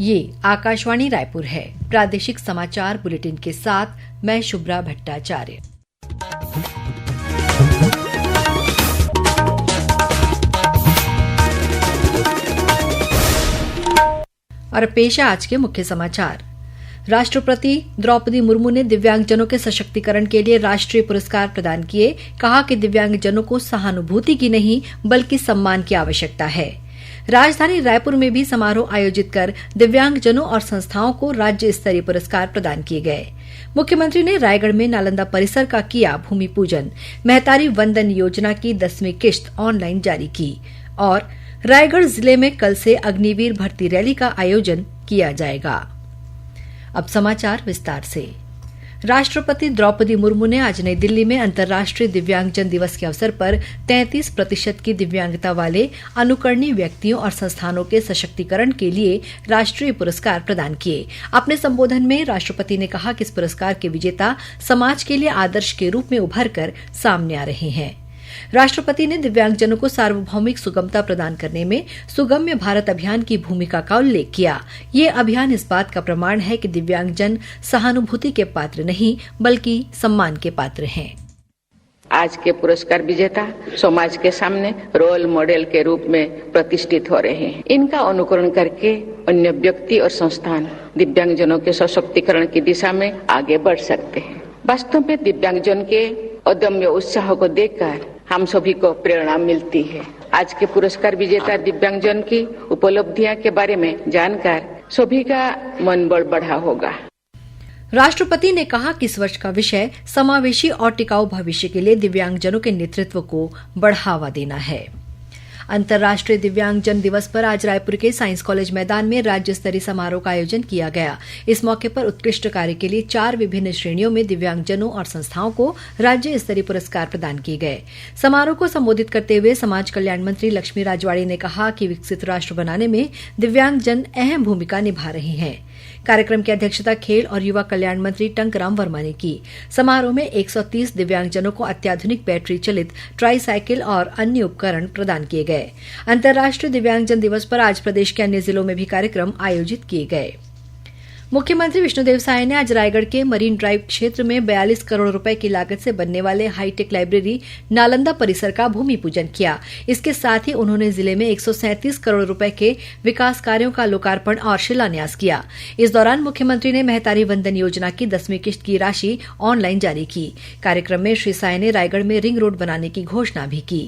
ये आकाशवाणी रायपुर है। प्रादेशिक समाचार बुलेटिन के साथ मैं शुभ्रा भट्टाचार्य। और पेश है आज के मुख्य समाचार। राष्ट्रपति द्रौपदी मुर्मू ने दिव्यांगजनों के सशक्तिकरण के लिए राष्ट्रीय पुरस्कार प्रदान किए। कहा कि दिव्यांगजनों को सहानुभूति की नहीं बल्कि सम्मान की आवश्यकता है। राजधानी रायपुर में भी समारोह आयोजित कर दिव्यांगजनों और संस्थाओं को राज्य स्तरीय पुरस्कार प्रदान किए गए। मुख्यमंत्री ने रायगढ़ में नालंदा परिसर का किया भूमि पूजन। महतारी वंदन योजना की 10वीं किश्त ऑनलाइन जारी की और रायगढ़ जिले में कल से अग्निवीर भर्ती रैली का आयोजन किया जाएगा। अब समाचार विस्तार से। राष्ट्रपति द्रौपदी मुर्मू ने आज नई दिल्ली में अंतर्राष्ट्रीय दिव्यांगजन दिवस के अवसर पर 33% की दिव्यांगता वाले अनुकरणीय व्यक्तियों और संस्थानों के सशक्तिकरण के लिए राष्ट्रीय पुरस्कार प्रदान किए। अपने संबोधन में राष्ट्रपति ने कहा कि इस पुरस्कार के विजेता समाज के लिए आदर्श के रूप में उभर कर सामने आ रहे हैं। राष्ट्रपति ने दिव्यांगजनों को सार्वभौमिक सुगमता प्रदान करने में सुगम्य भारत अभियान की भूमिका का उल्लेख किया। ये अभियान इस बात का प्रमाण है कि दिव्यांगजन सहानुभूति के पात्र नहीं बल्कि सम्मान के पात्र हैं। आज के पुरस्कार विजेता समाज के सामने रोल मॉडल के रूप में प्रतिष्ठित हो रहे हैं। इनका अनुकरण करके अन्य व्यक्ति और संस्थान दिव्यांगजनों के सशक्तिकरण की दिशा में आगे बढ़ सकते हैं। वास्तव में दिव्यांगजन के अदम्य उत्साह को देखकर हम सभी को प्रेरणा मिलती है। आज के पुरस्कार विजेता दिव्यांगजन की उपलब्धियां के बारे में जानकर सभी का मनोबल बढ़ा होगा। राष्ट्रपति ने कहा कि इस वर्ष का विषय समावेशी और टिकाऊ भविष्य के लिए दिव्यांगजनों के नेतृत्व को बढ़ावा देना है। अंतर्राष्ट्रीय दिव्यांगजन दिवस पर आज रायपुर के साइंस कॉलेज मैदान में राज्य स्तरीय समारोह का आयोजन किया गया। इस मौके पर उत्कृष्ट कार्य के लिए 4 विभिन्न श्रेणियों में दिव्यांगजनों और संस्थाओं को राज्य स्तरीय पुरस्कार प्रदान किए गए। समारोह को संबोधित करते हुए समाज कल्याण मंत्री लक्ष्मी राजवाड़ी ने कहा कि विकसित राष्ट्र बनाने में दिव्यांगजन अहम भूमिका निभा रहे हैं। कार्यक्रम की अध्यक्षता खेल और युवा कल्याण मंत्री टंकराम वर्मा ने की। समारोह में 130 दिव्यांगजनों को अत्याधुनिक बैटरी चलित ट्राईसाइकिल और अन्य उपकरण प्रदान किए गए। अंतर्राष्ट्रीय दिव्यांगजन दिवस पर आज प्रदेश के अन्य जिलों में भी कार्यक्रम आयोजित किए गए। मुख्यमंत्री विष्णुदेव साय ने आज रायगढ़ के मरीन ड्राइव क्षेत्र में 42 करोड़ रुपए की लागत से बनने वाले हाईटेक लाइब्रेरी नालंदा परिसर का भूमि पूजन किया। इसके साथ ही उन्होंने जिले में 137 करोड़ रुपए के विकास कार्यों का लोकार्पण और शिलान्यास किया। इस दौरान मुख्यमंत्री ने महतारी वंदन योजना की 10वीं किश्त की राशि ऑनलाइन जारी की। कार्यक्रम में श्री साय ने रायगढ़ में रिंग रोड बनाने की घोषणा भी की।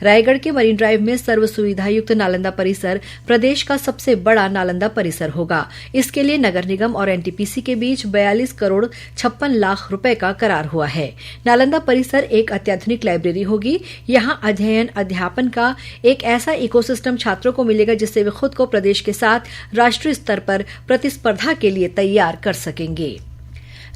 रायगढ़ के मरीन ड्राइव में सर्व सुविधायुक्त नालंदा परिसर प्रदेश का सबसे बड़ा नालंदा परिसर होगा। इसके लिए नगर निगम और एनटीपीसी के बीच 42 करोड़ 56 लाख रुपए का करार हुआ है। नालंदा परिसर एक अत्याधुनिक लाइब्रेरी होगी। यहां अध्ययन अध्यापन का एक ऐसा इकोसिस्टम छात्रों को मिलेगा जिससे वे खुद को प्रदेश के साथ राष्ट्रीय स्तर पर प्रतिस्पर्धा के लिए तैयार कर सकेंगे।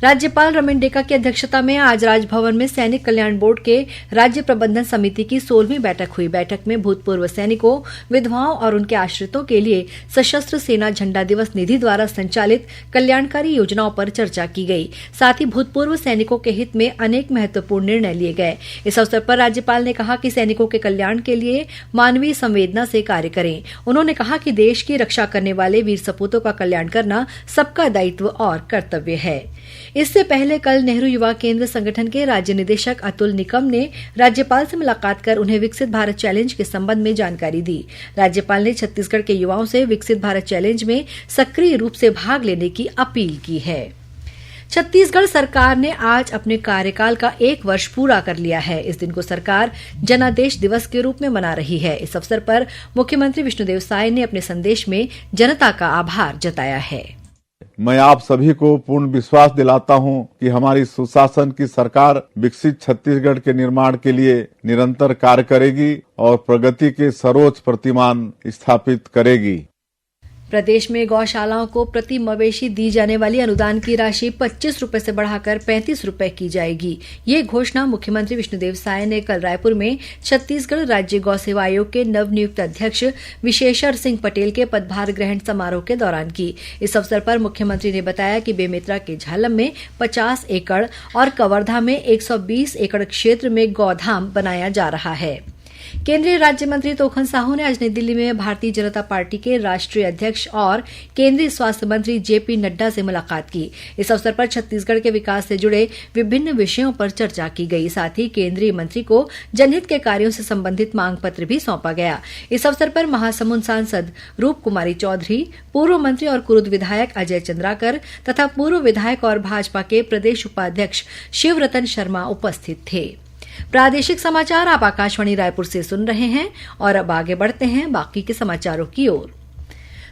राज्यपाल रमन डेका की अध्यक्षता में आज राजभवन में सैनिक कल्याण बोर्ड के राज्य प्रबंधन समिति की 16वीं बैठक हुई। बैठक में भूतपूर्व सैनिकों, विधवाओं और उनके आश्रितों के लिए सशस्त्र सेना झंडा दिवस निधि द्वारा संचालित कल्याणकारी योजनाओं पर चर्चा की गई। साथ ही भूतपूर्व सैनिकों के हित में अनेक महत्वपूर्ण निर्णय लिए गए। इस अवसर पर राज्यपाल ने कहा कि सैनिकों के कल्याण के लिए मानवीय संवेदना से कार्य करें। उन्होंने कहा कि देश की रक्षा करने वाले वीर सपूतों का कल्याण करना सबका दायित्व और कर्तव्य है। इससे पहले कल नेहरू युवा केंद्र संगठन के राज्य निदेशक अतुल निकम ने राज्यपाल से मुलाकात कर उन्हें विकसित भारत चैलेंज के संबंध में जानकारी दी। राज्यपाल ने छत्तीसगढ़ के युवाओं से विकसित भारत चैलेंज में सक्रिय रूप से भाग लेने की अपील की है। छत्तीसगढ़ सरकार ने आज अपने कार्यकाल का 1 वर्ष पूरा कर लिया है। इस दिन को सरकार जनादेश दिवस के रूप में मना रही है। इस अवसर पर मुख्यमंत्री विष्णुदेव साय ने अपने संदेश में जनता का आभार जताया है। मैं आप सभी को पूर्ण विश्वास दिलाता हूं कि हमारी सुशासन की सरकार विकसित छत्तीसगढ़ के निर्माण के लिए निरंतर कार्य करेगी और प्रगति के सर्वोच्च प्रतिमान स्थापित करेगी। प्रदेश में गौशालाओं को प्रति मवेशी दी जाने वाली अनुदान की राशि 25 रुपए से बढ़ाकर 35 रुपए की जाएगी। ये घोषणा मुख्यमंत्री विष्णुदेव साय ने कल रायपुर में छत्तीसगढ़ राज्य गौ सेवा आयोग के नवनियुक्त अध्यक्ष विशेश्वर सिंह पटेल के पदभार ग्रहण समारोह के दौरान की। इस अवसर पर मुख्यमंत्री ने बताया कि बेमेतरा के झालम में 50 एकड़ और कवर्धा में 120 एकड़ क्षेत्र में गौधाम बनाया जा रहा है। केंद्रीय राज्य मंत्री तोखन साहू ने आज नई दिल्ली में भारतीय जनता पार्टी के राष्ट्रीय अध्यक्ष और केंद्रीय स्वास्थ्य मंत्री जेपी नड्डा से मुलाकात की। इस अवसर पर छत्तीसगढ़ के विकास से जुड़े विभिन्न विषयों पर चर्चा की गई। साथ ही केंद्रीय मंत्री को जनहित के कार्यों से संबंधित मांग पत्र भी सौंपा गया। इस अवसर पर महासमुंद सांसद रूप कुमारी चौधरी, पूर्व मंत्री और कुरुद विधायक अजय चंद्राकर तथा पूर्व विधायक और भाजपा के प्रदेश उपाध्यक्ष शिवरतन शर्मा उपस्थित थे। प्रादेशिक समाचार आप आकाशवाणी रायपुर से सुन रहे हैं और अब आगे बढ़ते हैं बाकी के समाचारों की ओर।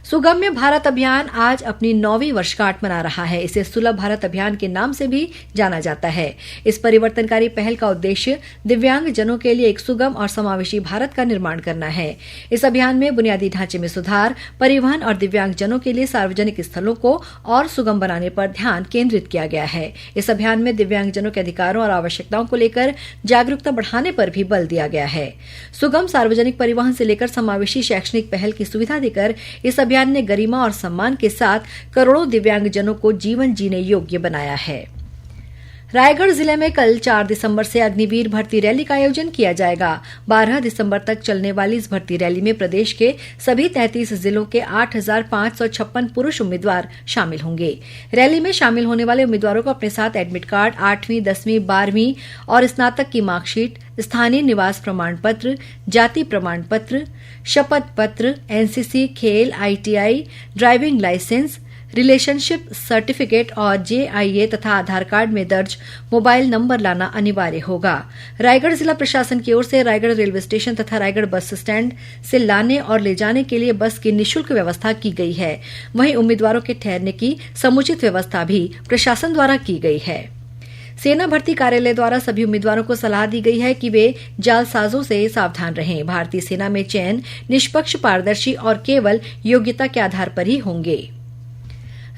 सुगम्य भारत अभियान आज अपनी 9वीं वर्षगांठ मना रहा है। इसे सुलभ भारत अभियान के नाम से भी जाना जाता है। इस परिवर्तनकारी पहल का उद्देश्य दिव्यांग जनों के लिए एक सुगम और समावेशी भारत का निर्माण करना है। इस अभियान में बुनियादी ढांचे में सुधार, परिवहन और दिव्यांग जनों के लिए सार्वजनिक स्थलों को और सुगम बनाने पर ध्यान केंद्रित किया गया है। इस अभियान में दिव्यांग जनों के अधिकारों और आवश्यकताओं को लेकर जागरूकता बढ़ाने पर भी बल दिया गया है। सुगम सार्वजनिक परिवहन से लेकर समावेशी शैक्षणिक पहल की सुविधा देकर इस अभियान ने गरिमा और सम्मान के साथ करोड़ों दिव्यांगजनों को जीवन जीने योग्य बनाया है। रायगढ़ जिले में कल 4 दिसंबर से अग्निवीर भर्ती रैली का आयोजन किया जाएगा। 12 दिसंबर तक चलने वाली इस भर्ती रैली में प्रदेश के सभी 33 जिलों के 8,556 पुरुष उम्मीदवार शामिल होंगे। रैली में शामिल होने वाले उम्मीदवारों को अपने साथ एडमिट कार्ड, 8वीं, 10वीं, 12वीं और स्नातक की मार्कशीट, स्थानीय निवास प्रमाण पत्र, जाति प्रमाण पत्र, शपथ पत्र, एनसीसी, खेल, ITI, driving license, relationship certificate और जेआईए तथा आधार कार्ड में दर्ज मोबाइल नंबर लाना अनिवार्य होगा। रायगढ़ जिला प्रशासन की ओर से रायगढ़ रेलवे स्टेशन तथा रायगढ़ बस स्टैंड से लाने और ले जाने के लिए बस की निःशुल्क व्यवस्था की गई है। वहीं उम्मीदवारों के ठहरने की समुचित व्यवस्था भी प्रशासन द्वारा की गई है। सेना भर्ती कार्यालय द्वारा सभी उम्मीदवारों को सलाह दी गई है कि वे जालसाजों से सावधान रहें। भारतीय सेना में चयन निष्पक्ष, पारदर्शी और केवल योग्यता के आधार पर ही होंगे।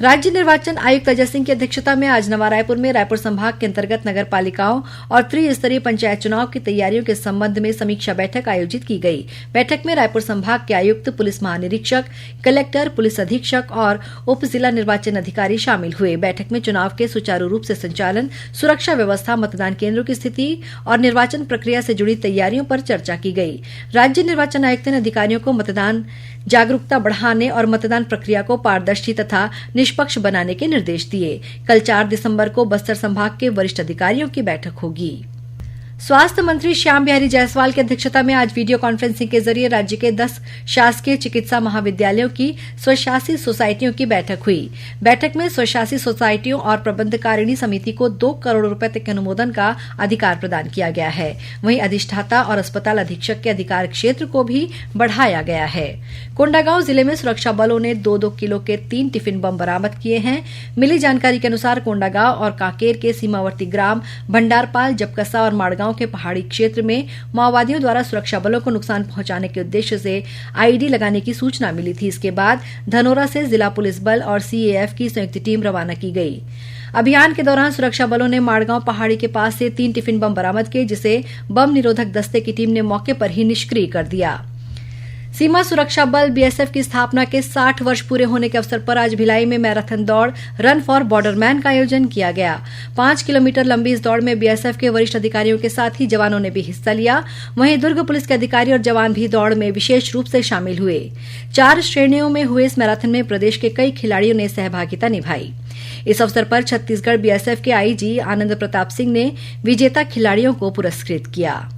राज्य निर्वाचन आयुक्त अजय सिंह की अध्यक्षता में आज नवा रायपुर में रायपुर संभाग के अंतर्गत नगर पालिकाओं और त्रिस्तरीय पंचायत चुनाव की तैयारियों के संबंध में समीक्षा बैठक आयोजित की गई। बैठक में रायपुर संभाग के आयुक्त, पुलिस महानिरीक्षक, कलेक्टर, पुलिस अधीक्षक और उप जिला निर्वाचन अधिकारी शामिल हुए। बैठक में चुनाव के सुचारू रूप से संचालन, सुरक्षा व्यवस्था, मतदान केंद्रों की स्थिति और निर्वाचन प्रक्रिया से जुड़ी तैयारियों पर चर्चा की गई। राज्य निर्वाचन आयुक्त ने अधिकारियों को मतदान जागरूकता बढ़ाने और मतदान प्रक्रिया को पारदर्शी तथा निष्पक्ष बनाने के निर्देश दिए। कल 4 दिसंबर को बस्तर संभाग के वरिष्ठ अधिकारियों की बैठक होगी। स्वास्थ्य मंत्री श्याम बिहारी जायसवाल की अध्यक्षता में आज वीडियो कॉन्फ्रेंसिंग के जरिए राज्य के 10 शासकीय चिकित्सा महाविद्यालयों की स्वशासी सोसाइटियों की बैठक हुई। बैठक में स्वशासी सोसाइटियों और प्रबंधकारिणी समिति को 2 करोड़ रुपए तक के अनुमोदन का अधिकार प्रदान किया गया है। वहीं अधिष्ठाता और अस्पताल अधीक्षक के अधिकार क्षेत्र को भी बढ़ाया गया है। कोंडागांव जिले में सुरक्षा बलों ने 2-2 किलो के 3 टिफिन बम बरामद किए हैं। मिली जानकारी के अनुसार कोंडागांव और कांकेर के सीमावर्ती ग्राम भंडारपाल, जबकसा और माड़गांव के पहाड़ी क्षेत्र में माओवादियों द्वारा सुरक्षा बलों को नुकसान पहुंचाने के उद्देश्य से आईईडी लगाने की सूचना मिली थी। इसके बाद धनोरा से जिला पुलिस बल और सीएएफ की संयुक्त टीम रवाना की गई। अभियान के दौरान सुरक्षा बलों ने माड़गांव पहाड़ी के पास से 3 टिफिन बम बरामद किए, जिसे बम निरोधक दस्ते की टीम ने मौके पर ही निष्क्रिय कर दिया। सीमा सुरक्षा बल बीएसएफ की स्थापना के 60 वर्ष पूरे होने के अवसर पर आज भिलाई में मैराथन दौड़ रन फॉर बॉर्डरमैन का आयोजन किया गया। 5 किलोमीटर लंबी इस दौड़ में बीएसएफ के वरिष्ठ अधिकारियों के साथ ही जवानों ने भी हिस्सा लिया। वहीं दुर्ग पुलिस के अधिकारी और जवान भी दौड़ में विशेष रूप से शामिल हुए। 4 श्रेणियों में हुए इस मैराथन में प्रदेश के कई खिलाड़ियों ने सहभागिता निभाई। इस अवसर पर छत्तीसगढ़ बीएसएफ के आईजी आनंद प्रताप सिंह ने विजेता खिलाड़ियों को पुरस्कृत किया।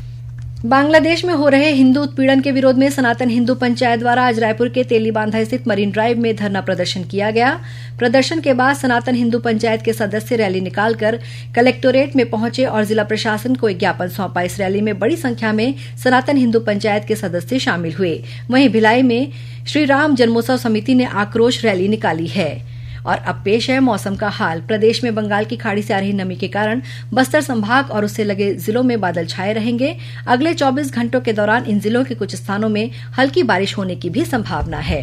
बांग्लादेश में हो रहे हिंदू उत्पीड़न के विरोध में सनातन हिंदू पंचायत द्वारा आज रायपुर के तेलीबांधा स्थित मरीन ड्राइव में धरना प्रदर्शन किया गया। प्रदर्शन के बाद सनातन हिंदू पंचायत के सदस्य रैली निकालकर कलेक्टोरेट में पहुंचे और जिला प्रशासन को एक ज्ञापन सौंपा। इस रैली में बड़ी संख्या में सनातन हिंदू पंचायत के सदस्य शामिल हुए। वहीं भिलाई में श्री राम जन्मोत्सव समिति ने आक्रोश रैली निकाली है। और अब पेश है मौसम का हाल। प्रदेश में बंगाल की खाड़ी से आ रही नमी के कारण बस्तर संभाग और उससे लगे जिलों में बादल छाए रहेंगे। अगले 24 घंटों के दौरान इन जिलों के कुछ स्थानों में हल्की बारिश होने की भी संभावना है।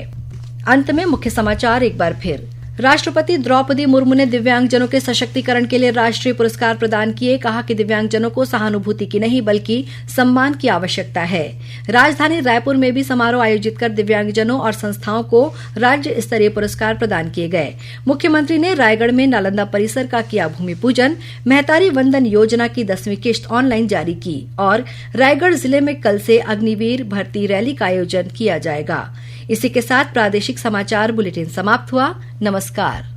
अंत में मुख्य समाचार एक बार फिर। राष्ट्रपति द्रौपदी मुर्मू ने दिव्यांगजनों के सशक्तिकरण के लिए राष्ट्रीय पुरस्कार प्रदान किए। कहा कि दिव्यांगजनों को सहानुभूति की नहीं बल्कि सम्मान की आवश्यकता है। राजधानी रायपुर में भी समारोह आयोजित कर दिव्यांगजनों और संस्थाओं को राज्य स्तरीय पुरस्कार प्रदान किए गए। मुख्यमंत्री ने रायगढ़ में नालंदा परिसर का किया भूमि पूजन। महतारी वंदन योजना की 10वीं किश्त ऑनलाइन जारी की और रायगढ़ जिले में कल से अग्निवीर भर्ती रैली का आयोजन किया जाएगा। इसी के साथ प्रादेशिक समाचार बुलेटिन समाप्त हुआ। नमस्कार।